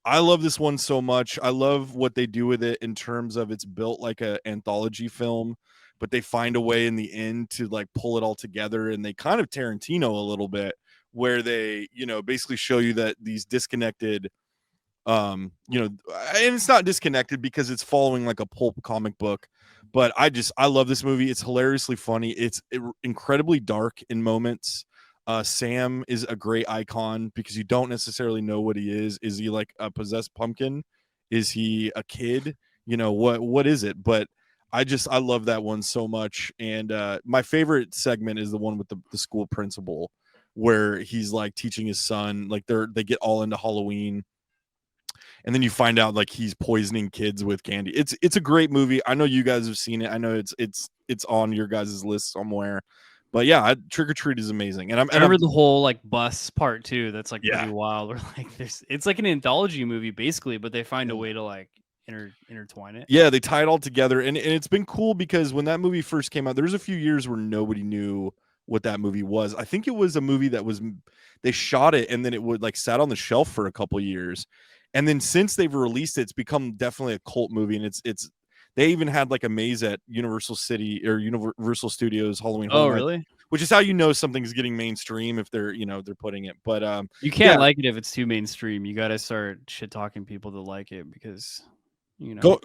I love this one so much. I love what they do with it in terms of it's built like an anthology film, but they find a way in the end to like pull it all together, and they kind of Tarantino a little bit, where they, basically show you that these disconnected, and it's not disconnected because it's following like a pulp comic book, but I love this movie. It's hilariously funny. It's incredibly dark in moments. Sam is a great icon because you don't necessarily know what he is. Is he like a possessed pumpkin? Is he a kid? What is it? But I love that one so much. And my favorite segment is the one with the school principal, where he's like teaching his son, like they get all into Halloween, and then you find out like he's poisoning kids with candy. It's a great movie. I know you guys have seen it. I know it's on your guys' list somewhere. But yeah, Trick or Treat is amazing. And I remember the whole like bus part too. That's like pretty wild. Where like it's like an anthology movie basically, but they find a way to like intertwine it. Yeah, they tie it all together, and it's been cool because when that movie first came out, there was a few years where nobody knew what that movie was. I think it was a movie that they shot it and then it would like sat on the shelf for a couple years, and then since they've released it, it's become definitely a cult movie, and it's they even had like a maze at Universal City or Universal Studios Halloween Horror Nights, really? which is how you know something's getting mainstream if they're putting it. But you can't like it if it's too mainstream. You got to start shit talking people that like it because.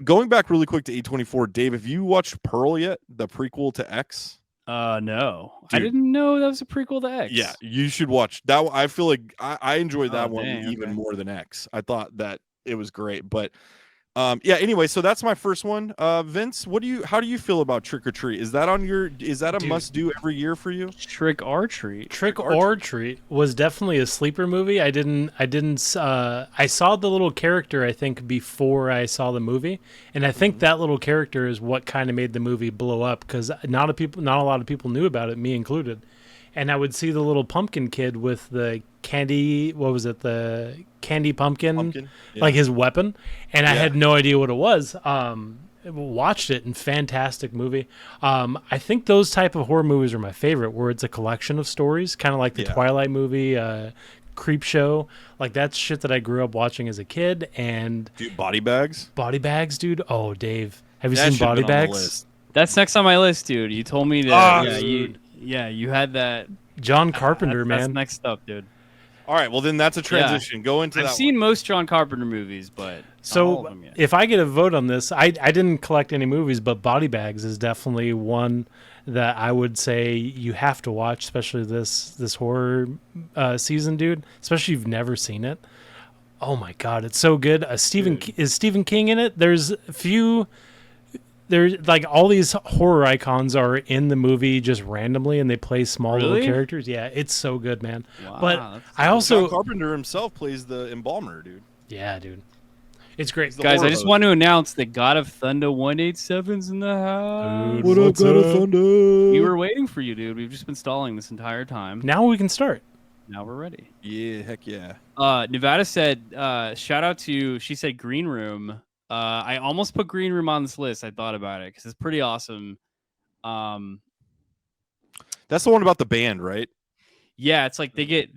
Going back really quick to A24, Dave, have you watched Pearl yet? The prequel to X? No. Dude, I didn't know that was a prequel to X. Yeah, you should watch that. I feel like I enjoyed that one even more than X. I thought that it was great, but yeah, anyway, so that's my first one. Vince, how do you feel about Trick or Treat? Is that a must do every year for you? Trick or Treat. Trick or Treat was definitely a sleeper movie. I saw the little character, I think, before I saw the movie, and I think that little character is what kind of made the movie blow up because not a lot of people knew about it, me included. And I would see the little pumpkin kid with the candy, what was it, the candy pumpkin? Yeah. Like his weapon, and I had no idea what it was. Watched it, and fantastic movie. I think those type of horror movies are my favorite, where it's a collection of stories, kind of like the Twilight movie, Creep Show. Like that's shit that I grew up watching as a kid. And dude, Body Bags, dude. Oh, Dave, have you seen Body Bags? That's next on my list, dude. You told me to. You had that. John Carpenter, man. That's next up, dude. All right, well then that's a transition. Yeah. Go into I've that seen one. Most John Carpenter movies, but so not all of them yet. If I get a vote on this, I didn't collect any movies, but Body Bags is definitely one that I would say you have to watch, especially this horror season, dude. Especially if you've never seen it. Oh my god, it's so good. Is Stephen King in it? There's like all these horror icons are in the movie just randomly, and they play small little characters. Yeah, it's so good, man. Wow, but I also John Carpenter himself plays the embalmer, dude. Yeah, dude, it's great, guys. I just want to announce that God of Thunder 187's in the house. Dude, what up, God of Thunder? We were waiting for you, dude. We've just been stalling this entire time. Now we can start. Now we're ready. Yeah, heck yeah. Nevada said, shout out to, she said Green Room. I almost put Green Room on this list. I thought about it because it's pretty awesome. That's the one about the band, right? Yeah, it's like they get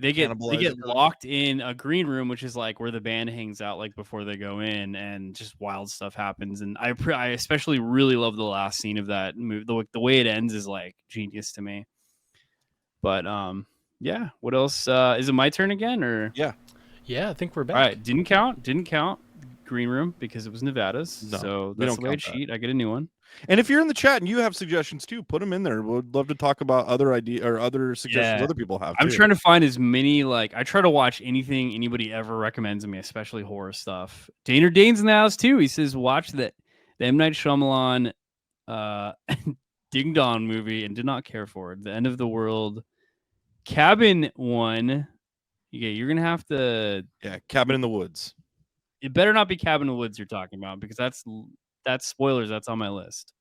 locked in a green room, which is like where the band hangs out, like before they go in, and just wild stuff happens. And I especially really love the last scene of that movie. The way it ends is like genius to me. But yeah. What else? Is it my turn again, or yeah? I think we're back. All right, didn't count. Green Room because it was Nevada's. No, so that's the way I cheat. I get a new one. And if you're in the chat and you have suggestions too, put them in there. We'd love to talk about other ideas or other suggestions other people have. I'm trying to find as many, like I try to watch anything anybody ever recommends to me, especially horror stuff. Daner Dane's in the house too. He says watch the M. Night Shyamalan Ding Dong movie and did not care for it. The End of the World Cabin one. Yeah, you're gonna have to Cabin in the Woods. It better not be Cabin in the Woods you're talking about because that's spoilers. That's on my list.